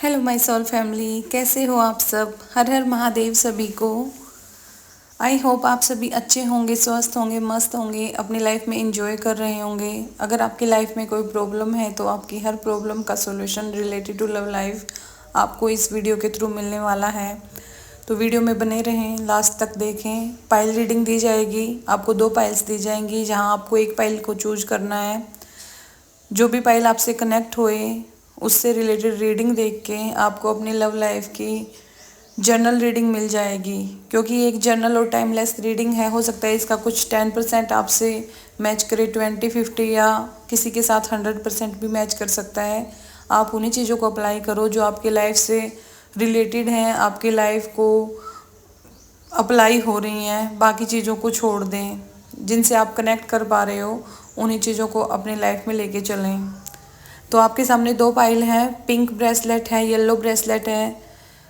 Hello my soul family, कैसे हो आप सब। हर हर महादेव सभी को। आई होप आप सभी अच्छे होंगे, स्वस्थ होंगे, मस्त होंगे, अपनी लाइफ में इंजॉय कर रहे होंगे। अगर आपकी लाइफ में कोई प्रॉब्लम है तो आपकी हर प्रॉब्लम का solution related to love life आपको इस वीडियो के थ्रू मिलने वाला है। तो वीडियो में बने रहें, लास्ट तक देखें। पाइल रीडिंग दी जाएगी, आपको 2 पाइल्स दी जाएंगी, जहां आपको एक पाइल को चूज करना है। जो भी पाइल आपसे कनेक्ट होए उससे रिलेटेड रीडिंग देख के आपको अपनी लव लाइफ की जर्नल रीडिंग मिल जाएगी। क्योंकि ये एक जर्नल और टाइमलेस रीडिंग है, हो सकता है इसका कुछ 10% आपसे मैच करे, 20-50 या किसी के साथ 100% भी मैच कर सकता है। आप उन्हीं चीज़ों को अप्लाई करो जो आपके लाइफ से रिलेटेड हैं, आपके लाइफ को अप्लाई हो रही हैं। बाकी चीज़ों को छोड़ दें, जिनसे आप कनेक्ट कर पा रहे हो उन्हीं चीज़ों को अपनी लाइफ में लेके चलें। तो आपके सामने 2 पाइल हैं, पिंक ब्रेसलेट है, येलो ब्रेसलेट है।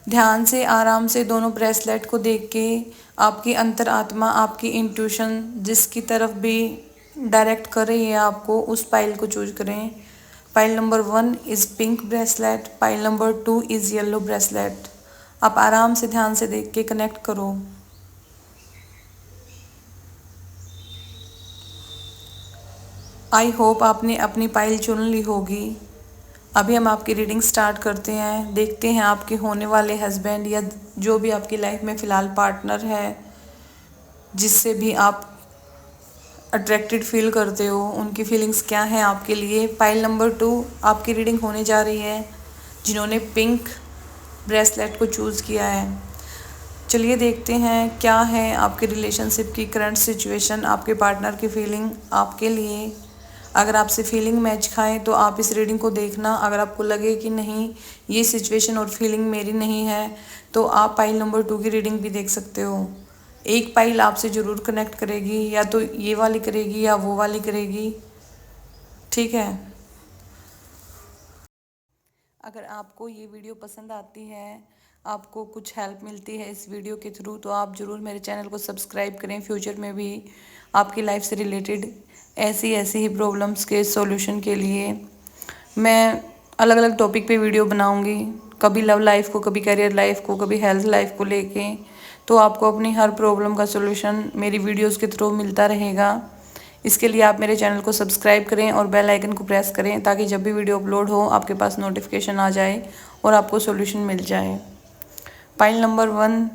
ध्यान से आराम से दोनों ब्रेसलेट को देख के आपकी अंतरात्मा, आपकी इंट्यूशन जिसकी तरफ भी डायरेक्ट कर रही है आपको, उस पाइल को चूज करें। Pile number 1 is pink bracelet, pile number 2 is yellow bracelet. आप आराम से ध्यान से देख के कनेक्ट करो। आई होप आपने अपनी पाइल चुन ली होगी। अभी हम आपकी रीडिंग स्टार्ट करते हैं। देखते हैं आपके होने वाले हस्बैंड या जो भी आपकी लाइफ में फ़िलहाल पार्टनर है, जिससे भी आप अट्रैक्टेड फील करते हो, उनकी फीलिंग्स क्या हैं आपके लिए। पाइल नंबर 2 आपकी रीडिंग होने जा रही है, जिन्होंने पिंक ब्रेसलेट को चूज़ किया है। चलिए देखते हैं क्या है आपके रिलेशनशिप की करंट सिचुएशन, आपके पार्टनर की फीलिंग आपके लिए। अगर आपसे फीलिंग मैच खाए तो आप इस रीडिंग को देखना। अगर आपको लगे कि नहीं, ये सिचुएशन और फीलिंग मेरी नहीं है, तो आप पाइल नंबर 2 की रीडिंग भी देख सकते हो। एक पाइल आपसे ज़रूर कनेक्ट करेगी, या तो ये वाली करेगी या वो वाली करेगी, ठीक है। अगर आपको ये वीडियो पसंद आती है, आपको कुछ हेल्प मिलती है इस वीडियो के थ्रू, तो आप ज़रूर मेरे चैनल को सब्सक्राइब करें। फ्यूचर में भी आपकी लाइफ से रिलेटेड ऐसी ही प्रॉब्लम्स के सॉल्यूशन के लिए मैं अलग अलग टॉपिक पे वीडियो बनाऊंगी। कभी लव लाइफ को, कभी करियर लाइफ को, कभी हेल्थ लाइफ को लेके। तो आपको अपनी हर प्रॉब्लम का सॉल्यूशन मेरी वीडियोस के थ्रू मिलता रहेगा। इसके लिए आप मेरे चैनल को सब्सक्राइब करें और बेल आइकन को प्रेस करें, ताकि जब भी वीडियो अपलोड हो आपके पास नोटिफिकेशन आ जाए और आपको सॉल्यूशन मिल जाए। पाइल नंबर 1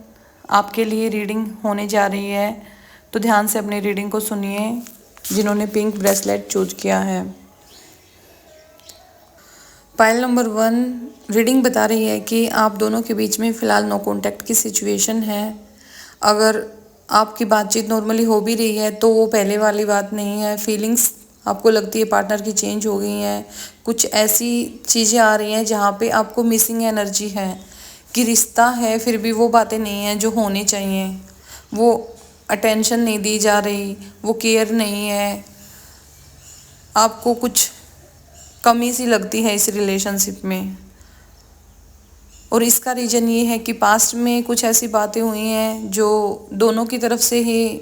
आपके लिए रीडिंग होने जा रही है, तो ध्यान से अपनी रीडिंग को सुनिए, जिन्होंने पिंक ब्रेसलेट चूज किया है। पाइल नंबर 1 रीडिंग बता रही है कि आप दोनों के बीच में फ़िलहाल नो कॉन्टैक्ट की सिचुएशन है। अगर आपकी बातचीत नॉर्मली हो भी रही है तो वो पहले वाली बात नहीं है। फीलिंग्स आपको लगती है पार्टनर की चेंज हो गई हैं। कुछ ऐसी चीज़ें आ रही हैं जहाँ पे आपको मिसिंग एनर्जी है, कि रिश्ता है फिर भी वो बातें नहीं हैं जो होनी चाहिए। वो अटेंशन नहीं दी जा रही, वो केयर नहीं है। आपको कुछ कमी सी लगती है इस रिलेशनशिप में, और इसका रीज़न ये है कि पास्ट में कुछ ऐसी बातें हुई हैं जो दोनों की तरफ से ही,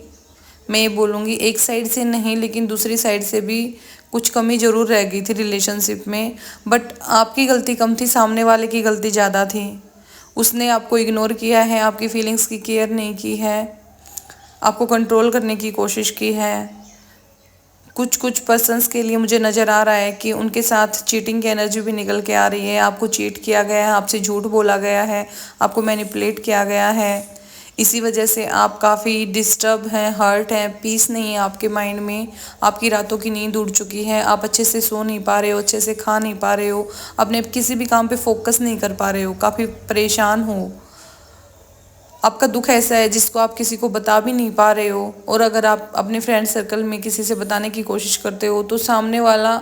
मैं बोलूँगी एक साइड से नहीं लेकिन दूसरी साइड से भी कुछ कमी ज़रूर रह गई थी रिलेशनशिप में। बट आपकी गलती कम थी, सामने वाले की गलती ज़्यादा थी। उसने आपको इग्नोर किया है, आपकी फीलिंग्स की केयर नहीं की है, आपको कंट्रोल करने की कोशिश की है। कुछ पर्सन्स के लिए मुझे नज़र आ रहा है कि उनके साथ चीटिंग की एनर्जी भी निकल के आ रही है। आपको चीट किया गया है, आपसे झूठ बोला गया है, आपको मैनिपुलेट किया गया है। इसी वजह से आप काफ़ी डिस्टर्ब हैं, हर्ट हैं, पीस नहीं है आपके माइंड में। आपकी रातों की नींद उड़ चुकी है, आप अच्छे से सो नहीं पा रहे हो, अच्छे से खा नहीं पा रहे हो, अपने किसी भी काम पे फोकस नहीं कर पा रहे हो, काफ़ी परेशान हो। आपका दुख ऐसा है जिसको आप किसी को बता भी नहीं पा रहे हो, और अगर आप अपने फ्रेंड सर्कल में किसी से बताने की कोशिश करते हो तो सामने वाला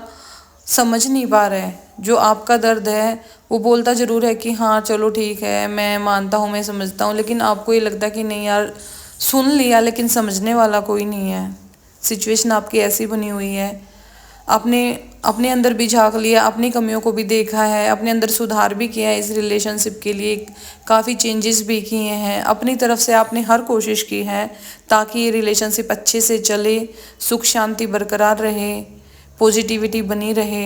समझ नहीं पा रहा है। जो आपका दर्द है वो बोलता ज़रूर है कि हाँ चलो ठीक है, मैं मानता हूँ, मैं समझता हूँ, लेकिन आपको ये लगता है कि नहीं यार, सुन लिया लेकिन समझने वाला कोई नहीं है। सिचुएशन आपकी ऐसी बनी हुई है। आपने अपने अंदर भी झांक लिया, अपनी कमियों को भी देखा है, अपने अंदर सुधार भी किया है, इस रिलेशनशिप के लिए काफ़ी चेंजेस भी किए हैं। अपनी तरफ से आपने हर कोशिश की है ताकि ये रिलेशनशिप अच्छे से चले, सुख शांति बरकरार रहे, पॉजिटिविटी बनी रहे।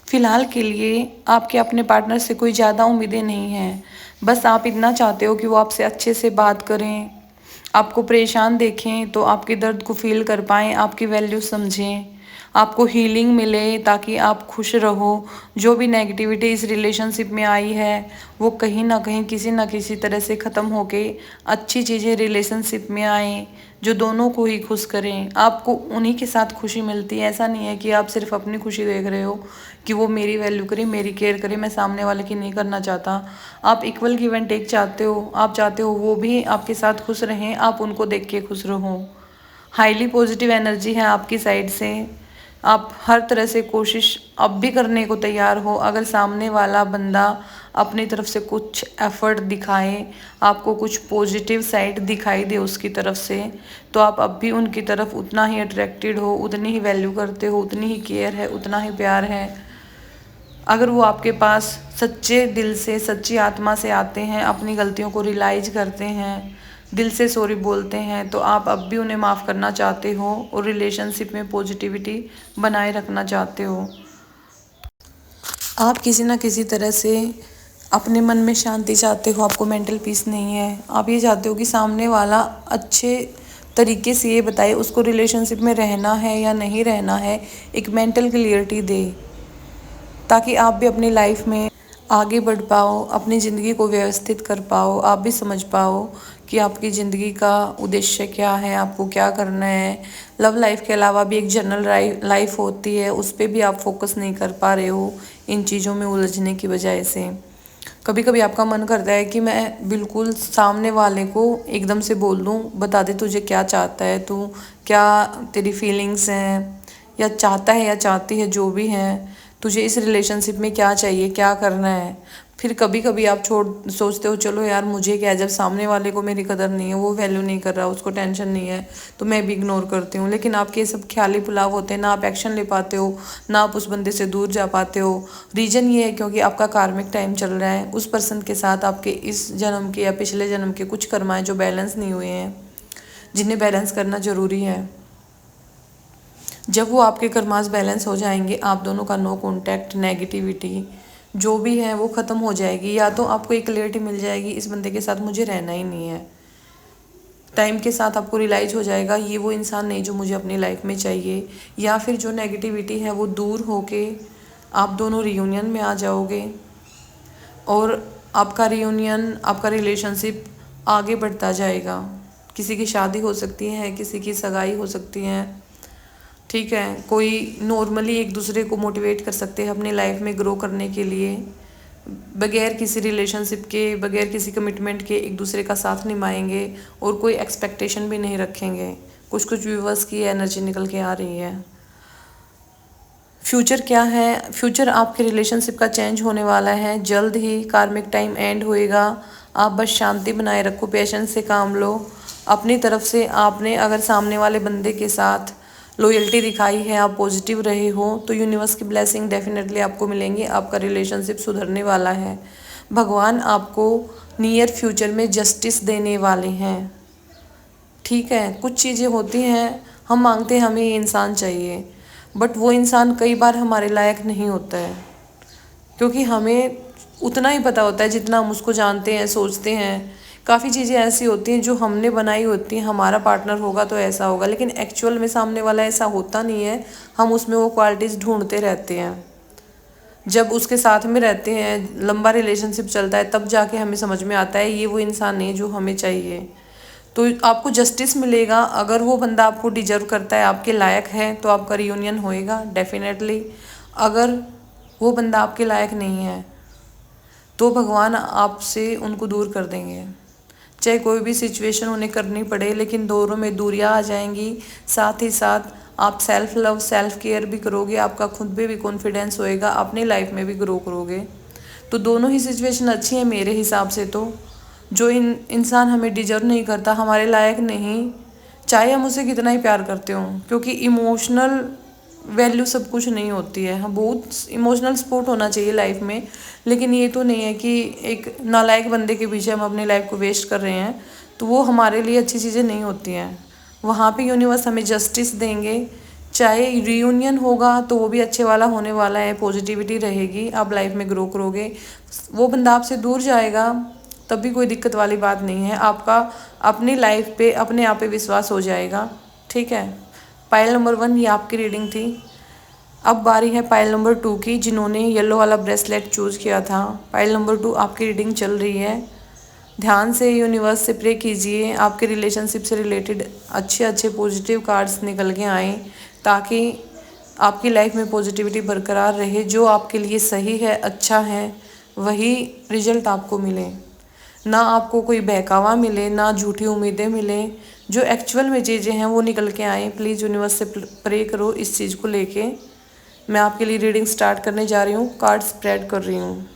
फ़िलहाल के लिए आपके अपने पार्टनर से कोई ज़्यादा उम्मीदें नहीं हैं। बस आप इतना चाहते हो कि वो आपसे अच्छे से बात करें, आपको परेशान देखें तो आपके दर्द को फ़ील कर पाएँ, आपकी वैल्यू समझें, आपको हीलिंग मिले ताकि आप खुश रहो। जो भी नेगेटिविटी इस रिलेशनशिप में आई है, वो कहीं न कहीं किसी न किसी तरह से ख़त्म होके अच्छी चीज़ें रिलेशनशिप में आएँ, जो दोनों को ही खुश करें। आपको उन्हीं के साथ खुशी मिलती है, ऐसा नहीं है कि आप सिर्फ अपनी खुशी देख रहे हो कि वो मेरी वैल्यू करे, मेरी केयर करे, मैं सामने वाले की नहीं करना चाहता। आप इक्वल गिव एंड टेक चाहते हो, आप चाहते हो वो भी आपके साथ खुश रहें, आप उनको देख के खुश रहो। हाईली पॉजिटिव एनर्जी है आपकी साइड से। आप हर तरह से कोशिश अब भी करने को तैयार हो। अगर सामने वाला बंदा अपनी तरफ से कुछ एफर्ट दिखाए, आपको कुछ पॉजिटिव साइड दिखाई दे उसकी तरफ से, तो आप अब भी उनकी तरफ उतना ही अट्रैक्टेड हो, उतनी ही वैल्यू करते हो, उतनी ही केयर है, उतना ही प्यार है। अगर वो आपके पास सच्चे दिल से, सच्ची आत्मा से आते हैं, अपनी गलतियों को रियलाइज करते हैं, दिल से सॉरी बोलते हैं, तो आप अब भी उन्हें माफ़ करना चाहते हो और रिलेशनशिप में पॉजिटिविटी बनाए रखना चाहते हो। आप किसी न किसी तरह से अपने मन में शांति चाहते हो, आपको मेंटल पीस नहीं है। आप ये चाहते हो कि सामने वाला अच्छे तरीके से ये बताए उसको रिलेशनशिप में रहना है या नहीं रहना है, एक मेंटल क्लियरिटी दे, ताकि आप भी अपनी लाइफ में आगे बढ़ पाओ, अपनी ज़िंदगी को व्यवस्थित कर पाओ, आप भी समझ पाओ कि आपकी ज़िंदगी का उद्देश्य क्या है, आपको क्या करना है। लव लाइफ के अलावा भी एक जनरल लाइफ होती है, उस पर भी आप फोकस नहीं कर पा रहे हो इन चीज़ों में उलझने की वजह से। कभी कभी आपका मन करता है कि मैं बिल्कुल सामने वाले को एकदम से बोल दूं, बता दे तुझे क्या चाहता है, तू क्या, तेरी फीलिंग्स हैं, या चाहता है या चाहती है, जो भी है, तुझे इस रिलेशनशिप में क्या चाहिए, क्या करना है। फिर कभी कभी आप सोचते हो चलो यार मुझे क्या है, जब सामने वाले को मेरी कदर नहीं है, वो वैल्यू नहीं कर रहा, उसको टेंशन नहीं है, तो मैं भी इग्नोर करती हूँ। लेकिन आपके सब ख्याली पुलाव होते हैं, ना आप एक्शन ले पाते हो, ना आप उस बंदे से दूर जा पाते हो। रीज़न ये है क्योंकि आपका कार्मिक टाइम चल रहा है, उस पर्सन के साथ आपके इस जन्म के या पिछले जन्म के कुछ कर्माएं जो बैलेंस नहीं हुए हैं, जिन्हें बैलेंस करना ज़रूरी है। जब वो आपके कर्मास बैलेंस हो जाएंगे, आप दोनों का नो कॉन्टैक्ट, नेगेटिविटी जो भी है वो ख़त्म हो जाएगी। या तो आपको एक क्लियरिटी मिल जाएगी इस बंदे के साथ मुझे रहना ही नहीं है। टाइम के साथ आपको रियलाइज़ हो जाएगा ये वो इंसान नहीं जो मुझे अपनी लाइफ में चाहिए। या फिर जो नेगेटिविटी है वो दूर होके आप दोनों रियूनियन में आ जाओगे और आपका रियूनियन, आपका रिलेशनशिप आगे बढ़ता जाएगा। किसी की शादी हो सकती है, किसी की सगाई हो सकती है, ठीक है। कोई नॉर्मली एक दूसरे को मोटिवेट कर सकते हैं अपनी लाइफ में ग्रो करने के लिए, बगैर किसी रिलेशनशिप के, बगैर किसी कमिटमेंट के एक दूसरे का साथ निभाएंगे और कोई एक्सपेक्टेशन भी नहीं रखेंगे। कुछ कुछ व्यूवर्स की एनर्जी निकल के आ रही है। फ्यूचर क्या है? फ्यूचर आपके रिलेशनशिप का चेंज होने वाला है, जल्द ही कार्मिक टाइम एंड होएगा। आप बस शांति बनाए रखो, पेशेंस से काम लो। अपनी तरफ से आपने अगर सामने वाले बंदे के साथ लॉयल्टी दिखाई है, आप पॉजिटिव रहे हो, तो यूनिवर्स की ब्लेसिंग डेफिनेटली आपको मिलेंगी। आपका रिलेशनशिप सुधरने वाला है। भगवान आपको नियर फ्यूचर में जस्टिस देने वाले हैं, ठीक है। कुछ चीज़ें होती हैं, हम मांगते हैं हमें ये इंसान चाहिए, बट वो इंसान कई बार हमारे लायक नहीं होता है, क्योंकि हमें उतना ही पता होता है जितना हम उसको जानते हैं, सोचते हैं। काफ़ी चीज़ें ऐसी होती हैं जो हमने बनाई होती हैं, हमारा पार्टनर होगा तो ऐसा होगा, लेकिन एक्चुअल में सामने वाला ऐसा होता नहीं है। हम उसमें वो क्वालिटीज़ ढूंढते रहते हैं। जब उसके साथ में रहते हैं, लंबा रिलेशनशिप चलता है, तब जाके हमें समझ में आता है ये वो इंसान नहीं जो हमें चाहिए। तो आपको जस्टिस मिलेगा। अगर वो बंदा आपको डिजर्व करता है, आपके लायक है, तो आपका रियूनियन होएगा डेफिनेटली। अगर वो बंदा आपके लायक नहीं है तो भगवान आपसे उनको दूर कर देंगे, चाहे कोई भी सिचुएशन उन्हें करनी पड़े, लेकिन दोनों में दूरियां आ जाएंगी। साथ ही साथ आप सेल्फ लव, सेल्फ केयर भी करोगे, आपका खुद पे भी कॉन्फिडेंस होएगा, अपनी लाइफ में भी ग्रो करोगे। तो दोनों ही सिचुएशन अच्छी है मेरे हिसाब से। तो जो इंसान हमें डिजर्व नहीं करता, हमारे लायक नहीं, चाहे हम उसे कितना ही प्यार करते हो, क्योंकि इमोशनल वैल्यू सब कुछ नहीं होती है। हाँ, बहुत इमोशनल सपोर्ट होना चाहिए लाइफ में, लेकिन ये तो नहीं है कि एक नालायक बंदे के पीछे हम अपनी लाइफ को वेस्ट कर रहे हैं, तो वो हमारे लिए अच्छी चीज़ें नहीं होती हैं। वहाँ पे यूनिवर्स हमें जस्टिस देंगे चाहे रियूनियन होगा तो वो भी अच्छे वाला होने वाला है, पॉजिटिविटी रहेगी, आप लाइफ में ग्रो करोगे। वो बंदा आपसे दूर जाएगा तब भी कोई दिक्कत वाली बात नहीं है, आपका अपनी लाइफ पे अपने आप पे विश्वास हो जाएगा। ठीक है, पाइल नंबर 1 ये आपकी रीडिंग थी। अब बारी है पाइल नंबर 2 की, जिन्होंने येलो वाला ब्रेसलेट चूज़ किया था। पाइल नंबर 2 आपकी रीडिंग चल रही है। ध्यान से यूनिवर्स से प्रे कीजिए, आपके रिलेशनशिप से रिलेटेड अच्छे अच्छे पॉजिटिव कार्ड्स निकल के आएँ, ताकि आपकी लाइफ में पॉजिटिविटी बरकरार रहे। जो आपके लिए सही है, अच्छा है, वही रिजल्ट आपको मिले, ना आपको कोई बहकावा मिले, ना झूठी उम्मीदें मिले। जो एक्चुअल में चीज़ें हैं वो निकल के आए। प्लीज़ यूनिवर्स से प्रे करो इस चीज़ को लेके। मैं आपके लिए रीडिंग स्टार्ट करने जा रही हूँ, कार्ड स्प्रेड कर रही हूँ।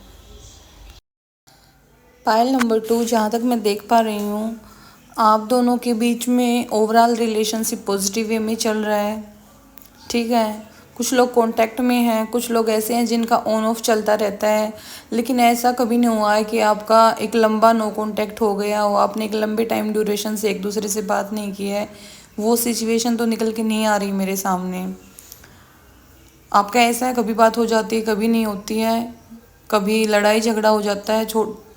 पाइल नंबर 2, जहाँ तक मैं देख पा रही हूँ, आप दोनों के बीच में ओवरऑल रिलेशनशिप पॉजिटिव वे में चल रहा है। ठीक है, कुछ लोग कांटेक्ट में हैं, कुछ लोग ऐसे हैं जिनका ऑन ऑफ चलता रहता है, लेकिन ऐसा कभी नहीं हुआ है कि आपका एक लंबा नो कांटेक्ट हो गया हो, आपने एक लंबे टाइम ड्यूरेशन से एक दूसरे से बात नहीं की है। वो सिचुएशन तो निकल के नहीं आ रही मेरे सामने। आपका ऐसा है, कभी बात हो जाती है, कभी नहीं होती है, कभी लड़ाई झगड़ा हो जाता है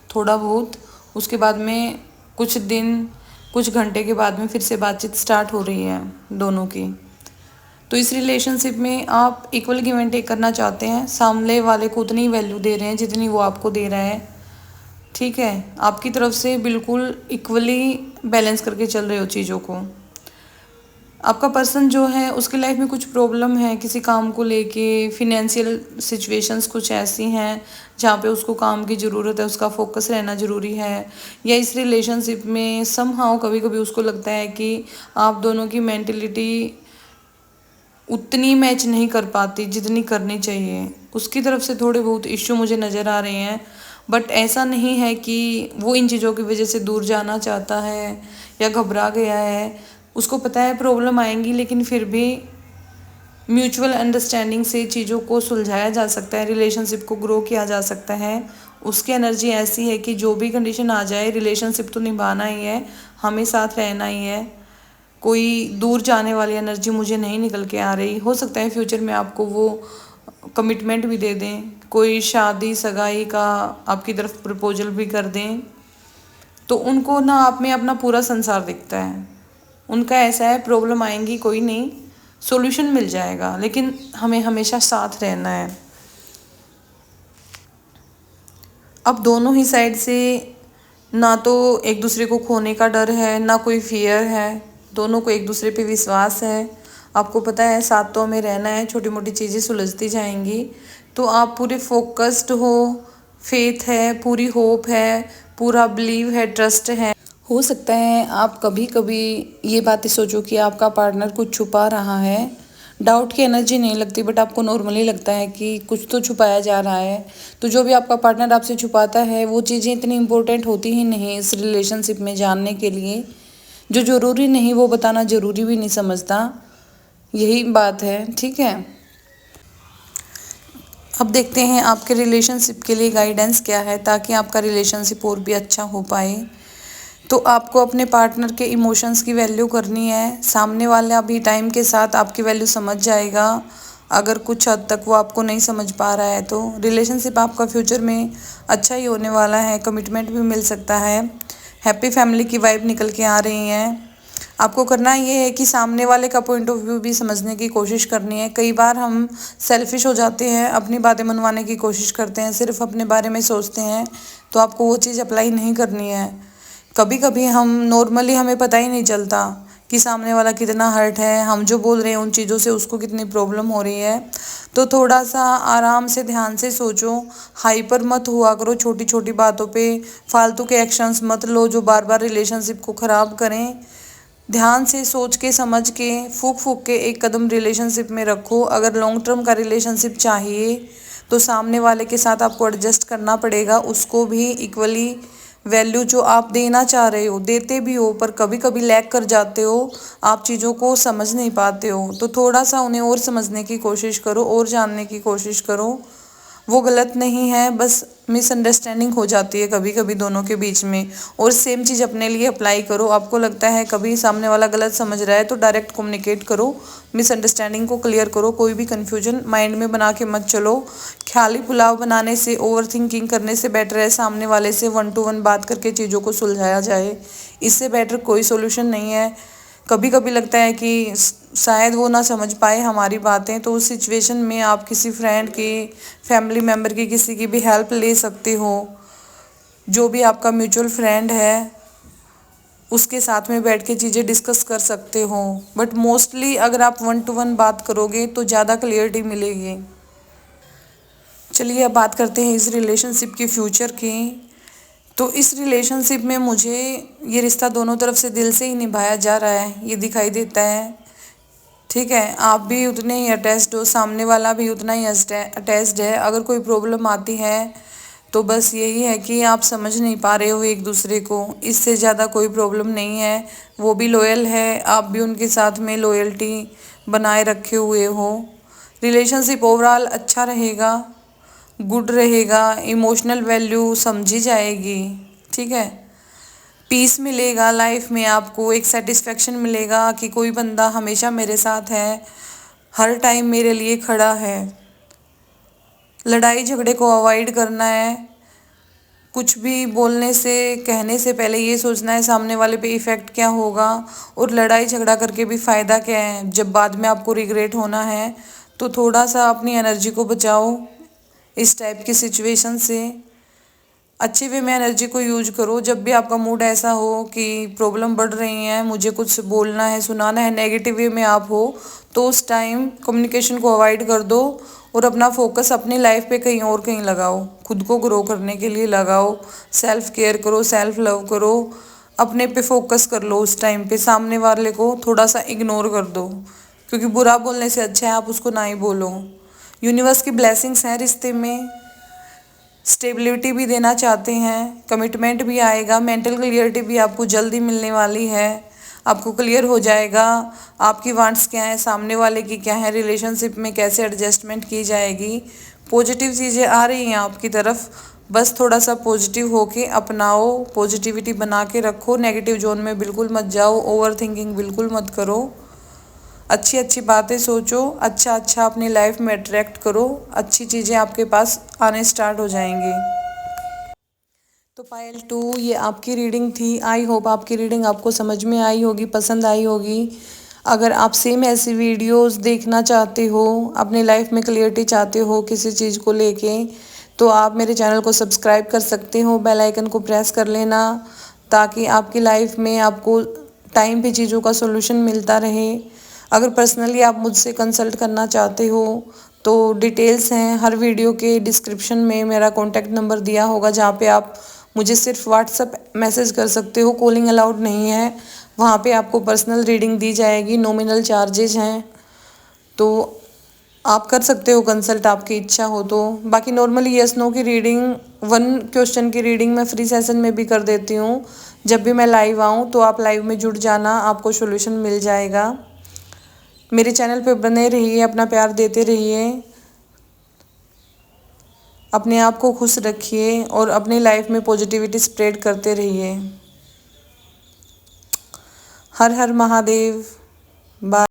थोड़ा बहुत, उसके बाद में कुछ दिन कुछ घंटे के बाद में फिर से बातचीत स्टार्ट हो रही है दोनों की। तो इस रिलेशनशिप में आप इक्वल गिव एंड टेक करना चाहते हैं, सामने वाले को उतनी वैल्यू दे रहे हैं जितनी वो आपको दे रहा है। ठीक है, आपकी तरफ से बिल्कुल इक्वली बैलेंस करके चल रहे हो चीज़ों को। आपका पर्सन जो है उसकी लाइफ में कुछ प्रॉब्लम है किसी काम को लेके, फिनेंशियल सिचुएशंस कुछ ऐसी हैं जहाँ पे उसको काम की ज़रूरत है, उसका फोकस रहना ज़रूरी है। या इस रिलेशनशिप में समहाउ कभी कभी उसको लगता है कि आप दोनों की मेंटलिटी उतनी मैच नहीं कर पाती जितनी करनी चाहिए। उसकी तरफ से थोड़े बहुत इश्यू मुझे नज़र आ रहे हैं, बट ऐसा नहीं है कि वो इन चीज़ों की वजह से दूर जाना चाहता है या घबरा गया है। उसको पता है प्रॉब्लम आएंगी, लेकिन फिर भी म्यूचुअल अंडरस्टैंडिंग से चीज़ों को सुलझाया जा सकता है, रिलेशनशिप को ग्रो किया जा सकता है। उसकी एनर्जी ऐसी है कि जो भी कंडीशन आ जाए, रिलेशनशिप तो निभाना ही है, हमें साथ रहना ही है। कोई दूर जाने वाली एनर्जी मुझे नहीं निकल के आ रही। हो सकता है फ्यूचर में आपको वो कमिटमेंट भी दे दें, कोई शादी सगाई का आपकी तरफ प्रपोजल भी कर दें, तो उनको ना आप में अपना पूरा संसार दिखता है। उनका ऐसा है, प्रॉब्लम आएंगी कोई नहीं, सॉल्यूशन मिल जाएगा, लेकिन हमें हमेशा साथ रहना है। अब दोनों ही साइड से ना तो एक दूसरे को खोने का डर है, ना कोई फियर है, दोनों को एक दूसरे पे विश्वास है। आपको पता है साथों में रहना है, छोटी मोटी चीज़ें सुलझती जाएंगी। तो आप पूरे फोकस्ड हो, फेथ है, पूरी होप है, पूरा बिलीव है, ट्रस्ट है। हो सकता है आप कभी कभी ये बातें सोचो कि आपका पार्टनर कुछ छुपा रहा है। डाउट की एनर्जी नहीं लगती, बट आपको नॉर्मली लगता है कि कुछ तो छुपाया जा रहा है। तो जो भी आपका पार्टनर आपसे छुपाता है वो चीज़ें इतनी इम्पोर्टेंट होती ही नहीं इस रिलेशनशिप में जानने के लिए। जो ज़रूरी नहीं वो बताना ज़रूरी भी नहीं समझता, यही बात है। ठीक है, अब देखते हैं आपके रिलेशनशिप के लिए गाइडेंस क्या है, ताकि आपका रिलेशनशिप और भी अच्छा हो पाए। तो आपको अपने पार्टनर के इमोशंस की वैल्यू करनी है। सामने वाला भी टाइम के साथ आपकी वैल्यू समझ जाएगा। अगर कुछ हद तक वो आपको नहीं समझ पा रहा है तो रिलेशनशिप आपका फ्यूचर में अच्छा ही होने वाला है, कमिटमेंट भी मिल सकता है, हैप्पी फैमिली की वाइब निकल के आ रही हैं। आपको करना ये है कि सामने वाले का पॉइंट ऑफ व्यू भी समझने की कोशिश करनी है। कई बार हम सेल्फिश हो जाते हैं, अपनी बातें मनवाने की कोशिश करते हैं, सिर्फ अपने बारे में सोचते हैं, तो आपको वो चीज़ अप्लाई नहीं करनी है। कभी कभी हम नॉर्मली हमें पता ही नहीं चलता कि सामने वाला कितना हर्ट है, हम जो बोल रहे हैं उन चीज़ों से उसको कितनी प्रॉब्लम हो रही है। तो थोड़ा सा आराम से ध्यान से सोचो, हाइपर मत हुआ करो छोटी छोटी बातों पे, फालतू के एक्शंस मत लो जो बार बार रिलेशनशिप को ख़राब करें। ध्यान से सोच के समझ के फूक फूक के एक कदम रिलेशनशिप में रखो। अगर लॉन्ग टर्म का रिलेशनशिप चाहिए तो सामने वाले के साथ आपको एडजस्ट करना पड़ेगा, उसको भी इक्वली वैल्यू जो आप देना चाह रहे हो देते भी हो, पर कभी कभी लैग कर जाते हो, आप चीज़ों को समझ नहीं पाते हो। तो थोड़ा सा उन्हें और समझने की कोशिश करो और जानने की कोशिश करो। वो गलत नहीं है, बस मिसअंडरस्टैंडिंग हो जाती है कभी कभी दोनों के बीच में। और सेम चीज़ अपने लिए अप्लाई करो। आपको लगता है कभी सामने वाला गलत समझ रहा है तो डायरेक्ट कम्युनिकेट करो, मिसअंडरस्टैंडिंग को क्लियर करो। कोई भी कन्फ्यूजन माइंड में बना के मत चलो। ख्याली पुलाव बनाने से, ओवर थिंकिंग करने से बेटर है सामने वाले से 1 to 1 बात करके चीज़ों को सुलझाया जाए। इससे बेटर कोई सोल्यूशन नहीं है। कभी कभी लगता है कि शायद वो ना समझ पाए हमारी बातें, तो उस सिचुएशन में आप किसी फ्रेंड की, फैमिली मेम्बर की, किसी की भी हेल्प ले सकते हो। जो भी आपका म्यूचुअल फ्रेंड है उसके साथ में बैठ के चीज़ें डिस्कस कर सकते हो। बट मोस्टली अगर आप 1 to 1 बात करोगे तो ज़्यादा क्लियरिटी मिलेगी। चलिए अब बात करते हैं इस रिलेशनशिप की फ्यूचर की। तो इस रिलेशनशिप में मुझे ये रिश्ता दोनों तरफ से दिल से ही निभाया जा रहा है, ये दिखाई देता है। ठीक है, आप भी उतने ही अटैच्ड हो, सामने वाला भी उतना ही अटैच्ड है। अगर कोई प्रॉब्लम आती है तो बस यही है कि आप समझ नहीं पा रहे हो एक दूसरे को, इससे ज़्यादा कोई प्रॉब्लम नहीं है। वो भी लॉयल है, आप भी उनके साथ में लॉयल्टी बनाए रखे हुए हो। रिलेशनशिप ओवरऑल अच्छा रहेगा, गुड रहेगा, इमोशनल वैल्यू समझी जाएगी। ठीक है, पीस मिलेगा लाइफ में, आपको एक सेटिस्फेक्शन मिलेगा कि कोई बंदा हमेशा मेरे साथ है, हर टाइम मेरे लिए खड़ा है। लड़ाई झगड़े को अवॉइड करना है। कुछ भी बोलने से, कहने से पहले ये सोचना है सामने वाले पे इफ़ेक्ट क्या होगा, और लड़ाई झगड़ा करके भी फ़ायदा क्या है। जब बाद में आपको रिग्रेट होना है तो थोड़ा सा अपनी एनर्जी को बचाओ इस टाइप की सिचुएशन से। अच्छे वे में एनर्जी को यूज करो। जब भी आपका मूड ऐसा हो कि प्रॉब्लम बढ़ रही है, मुझे कुछ बोलना है, सुनाना है, नेगेटिव वे में आप हो, तो उस टाइम कम्युनिकेशन को अवॉइड कर दो और अपना फोकस अपनी लाइफ पे कहीं और कहीं लगाओ। खुद को ग्रो करने के लिए लगाओ, सेल्फ केयर करो, सेल्फ लव करो, अपने पे फोकस कर लो। उस टाइम पे सामने वाले को थोड़ा सा इग्नोर कर दो, क्योंकि बुरा बोलने से अच्छा है आप उसको ना ही बोलो। यूनिवर्स की ब्लेसिंग्स हैं रिश्ते में, स्टेबिलिटी भी देना चाहते हैं, कमिटमेंट भी आएगा, मेंटल क्लियरिटी भी आपको जल्दी मिलने वाली है। आपको क्लियर हो जाएगा आपकी वांट्स क्या है, सामने वाले की क्या है, रिलेशनशिप में कैसे एडजस्टमेंट की जाएगी। पॉजिटिव चीज़ें आ रही हैं आपकी तरफ, बस थोड़ा सा पॉजिटिव होके अपनाओ, पॉजिटिविटी बना के रखो, नेगेटिव जोन में बिल्कुल मत जाओ, ओवर थिंकिंग बिल्कुल मत करो। अच्छी अच्छी बातें सोचो, अच्छा अच्छा अपनी लाइफ में अट्रैक्ट करो, अच्छी चीज़ें आपके पास आने स्टार्ट हो जाएंगी। तो पायल 2 ये आपकी रीडिंग थी। आई होप आपकी रीडिंग आपको समझ में आई होगी, पसंद आई होगी। अगर आप सेम ऐसी वीडियोस देखना चाहते हो, अपनी लाइफ में क्लियरिटी चाहते हो किसी चीज़ को लेके, तो आप मेरे चैनल को सब्सक्राइब कर सकते हो, बेल आइकन को प्रेस कर लेना, ताकि आपकी लाइफ में आपको टाइम पे चीज़ों का सोल्यूशन मिलता रहे। अगर पर्सनली आप मुझसे कंसल्ट करना चाहते हो तो डिटेल्स हैं हर वीडियो के डिस्क्रिप्शन में, मेरा कॉन्टैक्ट नंबर दिया होगा, जहाँ पे आप मुझे सिर्फ व्हाट्सअप मैसेज कर सकते हो। कॉलिंग अलाउड नहीं है, वहाँ पे आपको पर्सनल रीडिंग दी जाएगी, नॉमिनल चार्जेस हैं, तो आप कर सकते हो कंसल्ट आपकी इच्छा हो तो। बाकी नॉर्मली यस नो की रीडिंग, 1 क्वेश्चन की रीडिंग मैं फ्री सेशन में भी कर देती हूँ। जब भी मैं लाइव आऊँ तो आप लाइव में जुड़ जाना, आपको सोल्यूशन मिल जाएगा। मेरे चैनल पे बने रहिए, अपना प्यार देते रहिए, अपने आप को खुश रखिए और अपनी लाइफ में पॉजिटिविटी स्प्रेड करते रहिए। हर हर महादेव। बाय।